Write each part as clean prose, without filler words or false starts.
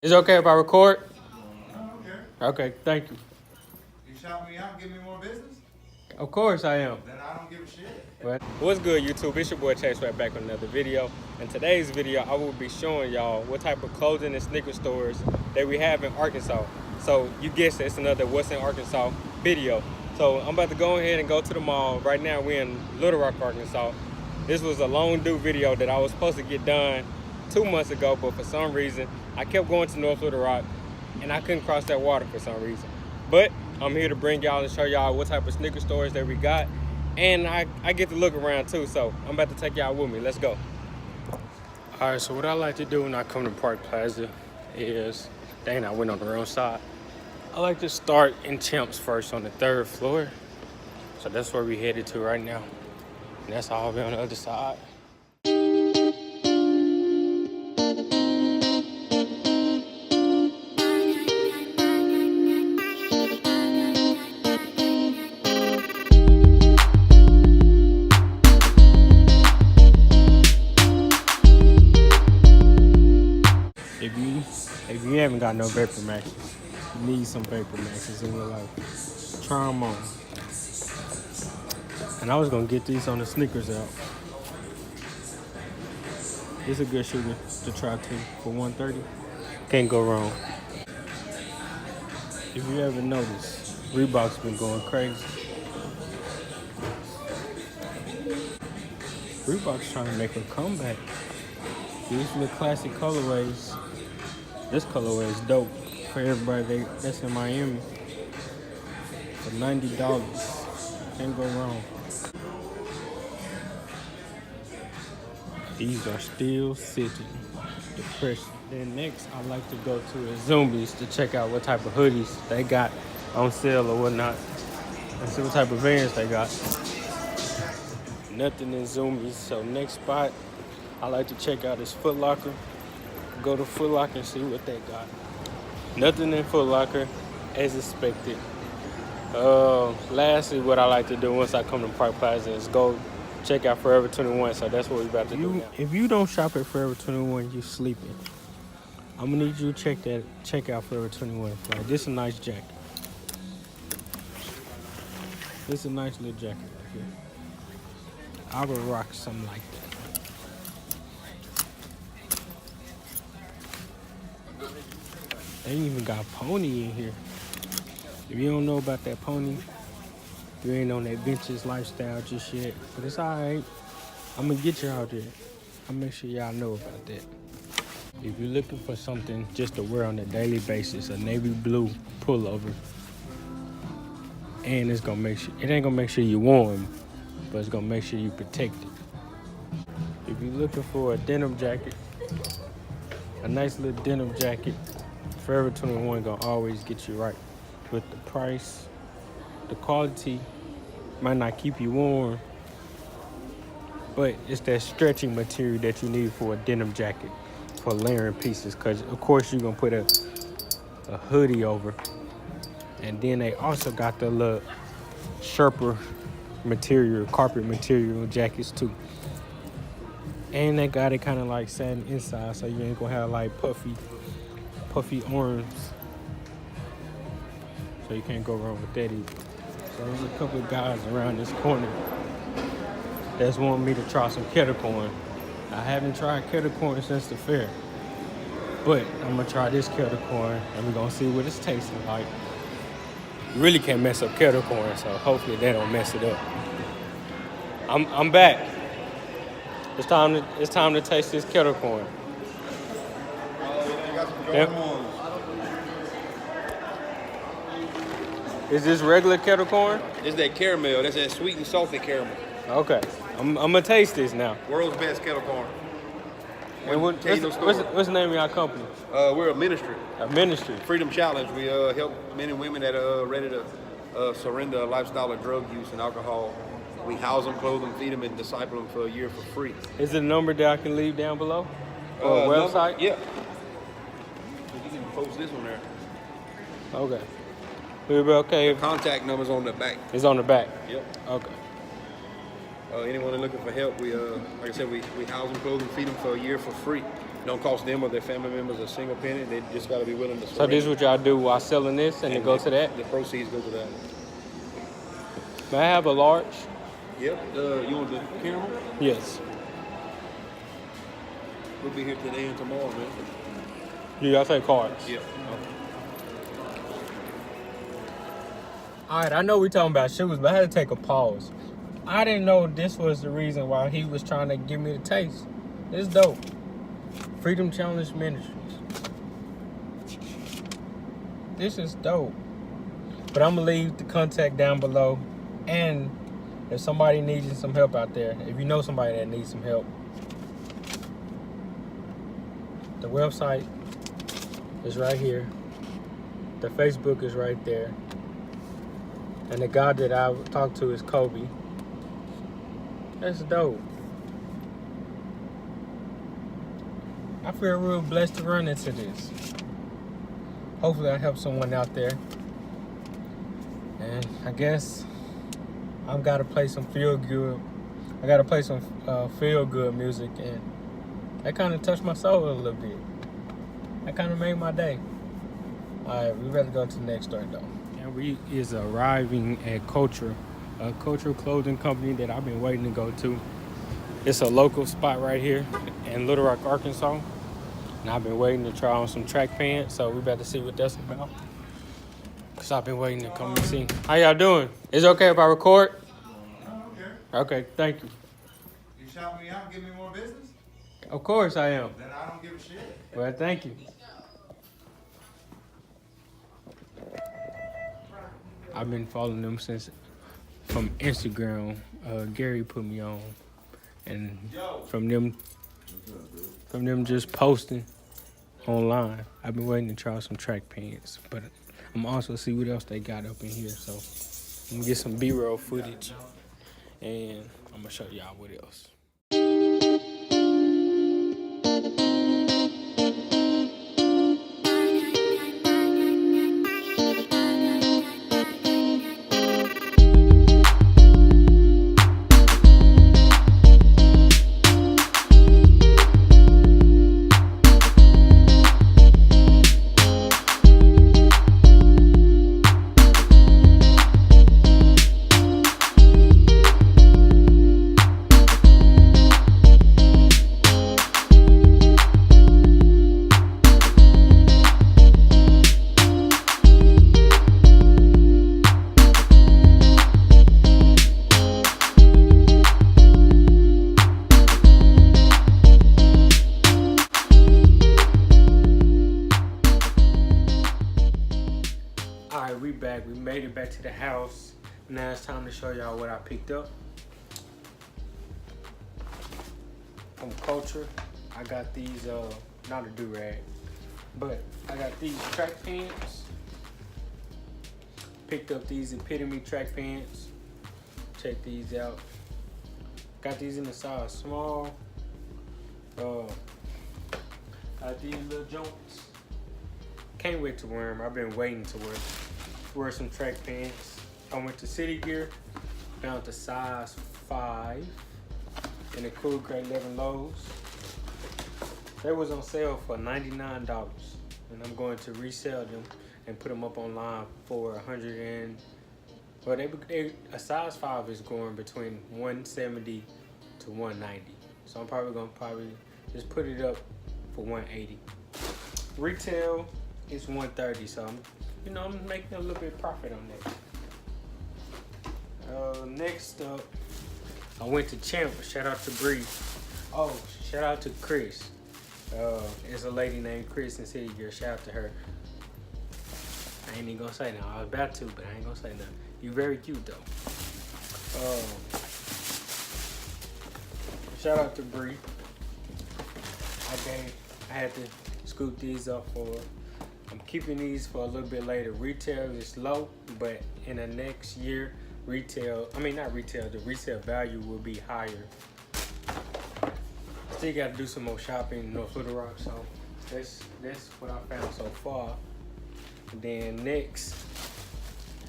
Is it okay if I record? I don't care. Okay, thank you. You shout me out, give me more business, Of course I am. then I don't give a shit. But what's good, YouTube? It's your boy Chase right back with another video. In today's video, I will be showing y'all what type of clothing and sneaker stores that we have in Arkansas. So you guessed it, it's another What's in Arkansas video. So I'm about to go ahead and go to the mall. Right now we're in Little Rock, Arkansas. This was a long due video that I was supposed to get done 2 months ago, but for some reason I kept going to North Little Rock and I couldn't cross that water for some reason. But I'm here to bring y'all and show y'all what type of sneaker stores that we got. And I get to look around too, so I'm about to take y'all with me. Let's go. All right, so what I like to do when I come to Park Plaza is, dang, I went on the wrong side. I like to start in Champs first on the 3rd floor. So that's where we headed to right now. And that's all the way on the other side. If you haven't got no Vapor Maxes, you need some Vapor Maxes in your life. Try them on. And I was gonna get these on the sneakers out. It's a good shoe to try too for $130. Can't go wrong. If you ever noticed, Reebok's been going crazy. Reebok's trying to make a comeback. These are the classic colorways. This colorway is dope for everybody that's in Miami. For $90, can't go wrong. These are still sitting. Depression. Then next, I like to go to a Zoomies to check out what type of hoodies they got on sale or whatnot, and see what type of variants they got. Nothing in Zoomies. So next spot, I like to check out is Foot Locker. Go to Foot Locker and see what they got. Nothing in Foot Locker as expected. Lastly, what I like to do once I come to Park Plaza is go check out Forever 21. So that's what we're about to do now. If you don't shop at Forever 21, you sleeping. I'm gonna need you to check out Forever 21. Like, this is a nice jacket. This is a nice little jacket right here. I would rock something like that. They even got Pony in here. If you don't know about that Pony, you ain't on that vintage lifestyle just yet. But it's alright. I'm gonna get you out there. I'll make sure y'all know about that. If you're looking for something just to wear on a daily basis, a navy blue pullover, and it's gonna make sure, it ain't gonna make sure you're warm, but it's gonna make sure you protected. If you're looking for a denim jacket, a nice little denim jacket, Forever 21 gonna always get you right with the price. The quality might not keep you warm, but it's that stretching material that you need for a denim jacket for layering pieces. Cause of course you're gonna put a hoodie over, and then they also got the little Sherpa material, carpet material jackets too. And they got it kind of like satin inside, so you ain't gonna have like puffy arms. So you can't go wrong with that either. So there's a couple of guys around this corner that's wanting me to try some kettle corn. I haven't tried kettle corn since the fair, but I'm gonna try this kettle corn and we're gonna see what it's tasting like. You really can't mess up kettle corn, so hopefully they don't mess it up. I'm back. It's time to taste this kettle corn. Yep. Is this regular kettle corn? It's that caramel. That's that sweet and salty caramel. Okay, I'm gonna taste this now. World's best kettle corn. And what's the name of your company? We're a ministry. A ministry. Freedom Challenge. We help men and women that are ready to surrender a lifestyle of drug use and alcohol. We house them, clothe them, feed them, and disciple them for a year for free. Is it a number that I can leave down below? Or a website? Number? Yeah. You can post this on there. Okay. We'll be okay. The contact number's on the back. It's on the back? Yep. Okay. Anyone looking for help, we like I said, we house them, clothe them, feed them for a year for free. Don't cost them or their family members a single penny. They just got to be willing to. So this is what y'all do while selling this, and it go to that. The proceeds go to that. May I have a large? Yep. You want the camera? Yes. We'll be here today and tomorrow, man. Do y'all take cards? Yep. All right, I know we talking about shoes, but I had to take a pause. I didn't know this was the reason why he was trying to give me the taste. It's dope. Freedom Challenge Ministries. This is dope. But I'm going to leave the contact down below. And if somebody needs some help out there, if you know somebody that needs some help, the website is right here. The Facebook is right there. And the guy that I talked to is Kobe. That's dope. I feel real blessed to run into this. Hopefully I help someone out there. And I guess I've got to play some feel good. I got to play some feel good music, and that kind of touched my soul a little bit. That kind of made my day. All right, we better go to the next story though. And we is arriving at Culture, a cultural clothing company that I've been waiting to go to. It's a local spot right here in Little Rock, Arkansas. And I've been waiting to try on some track pants, so we better see what that's about. Cause I've been waiting to come and see. How y'all doing? Is it okay if I record? I don't care. Okay, thank you. You shout me out and give me more business? Of course I am. Then I don't give a shit. Well, thank you. I've been following them since from Instagram. Gary put me on, and from them just posting online. I've been waiting to try some track pants, but I'm also see what else they got up in here. So I'm gonna get some B-roll footage, and I'm gonna show y'all what else. We back. We made it back to the house. Now it's time to show y'all what I picked up from Culture. I got these, not a do-rag, but I got these track pants. Picked up these Epitome track pants. Check these out. Got these in the size small. Got these little joints. Can't wait to wear them. I've been waiting to wear some track pants. I went to City Gear, found the size 5 in the Cool Grade 11 lows. They was on sale for $99, and I'm going to resell them and put them up online for a size 5 is going between 170 to 190. So I'm probably gonna just put it up for 180. Retail is 130, so I'm making a little bit of profit on that. Next up, I went to Champ. Shout out to Bree. Oh, shout out to Chris. There's a lady named Chris in City Gear. Shout out to her. I ain't even gonna say nothing. I was about to, but I ain't gonna say nothing. You very cute though. Shout out to Bree. I had to scoop these up for her. I'm keeping these for a little bit later. Retail is low, but in the next year, the resale value will be higher. Still got to do some more shopping in North Little Rock, so that's what I found so far. And then next,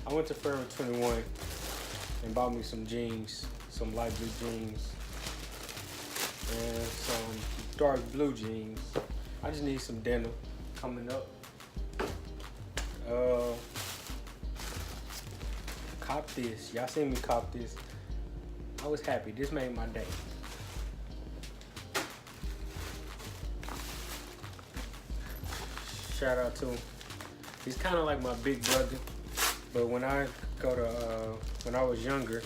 I went to Forever 21 and bought me some jeans, some light blue jeans, and some dark blue jeans. I just need some denim coming up. Cop this. Y'all seen me cop this. I was happy. This made my day. Shout out to him. He's kind of like my big brother. But when I when I was younger,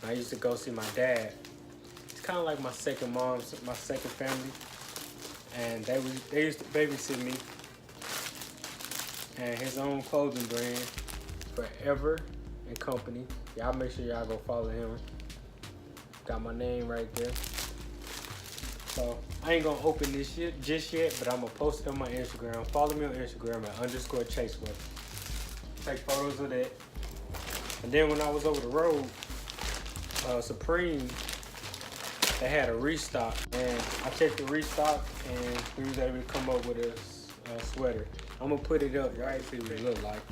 I used to go see my dad. It's kind of like my second mom, my second family. And they used to babysit me. And his own clothing brand, Forever and Company. Y'all make sure y'all go follow him. Got my name right there. So I ain't gonna open this shit just yet, but I'm gonna post it on my Instagram. Follow me on Instagram at _ChaseWeather. Take photos of that. And then when I was over the road, Supreme, they had a restock, and I checked the restock, and we was able to come up with a sweater. I'm gonna put it up, right? See what it look like.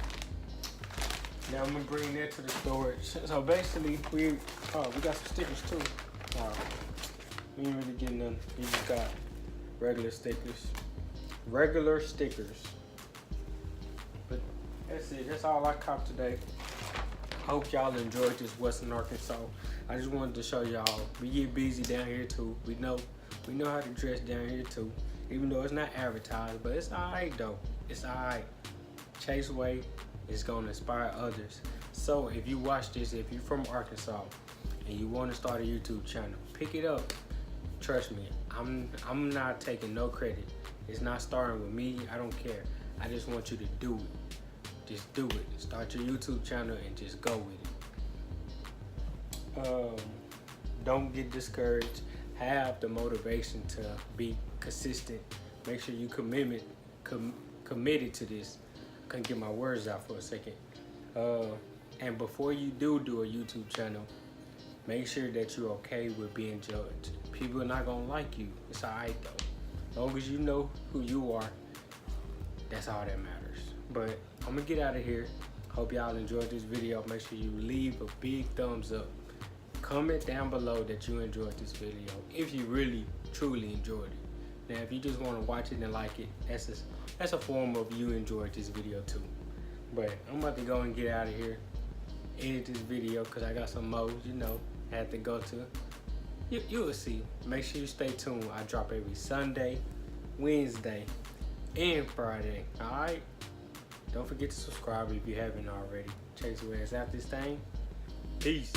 Now I'm gonna bring that to the storage. So basically, we got some stickers too. We ain't really getting none. We just got regular stickers. Regular stickers. But that's it. That's all I copped today. Hope y'all enjoyed this Western Arkansas. I just wanted to show y'all we get busy down here too. We know how to dress down here too. Even though it's not advertised, but it's alright though. It's alright. Chase Way is gonna inspire others. So if you watch this, if you're from Arkansas and you want to start a YouTube channel, pick it up. Trust me, I'm not taking no credit. It's not starting with me. I don't care. I just want you to do it. Just do it. Start your YouTube channel and just go with it. Don't get discouraged. Have the motivation to be consistent. Make sure you committed to this. Couldn't get my words out for a second. And before you do a YouTube channel, make sure that you're okay with being judged. People are not gonna like you. It's alright though. As long as you know who you are, that's all that matters. But I'm gonna get out of here. Hope y'all enjoyed this video. Make sure you leave a big thumbs up. Comment down below that you enjoyed this video, if you really, truly enjoyed it. Now, if you just want to watch it and like it, that's a form of you enjoyed this video too. But I'm about to go and get out of here, edit this video, because I got some modes, I had to go to. You will see. Make sure you stay tuned. I drop every Sunday, Wednesday, and Friday. Alright? Don't forget to subscribe if you haven't already. Chase West out this thing. Peace.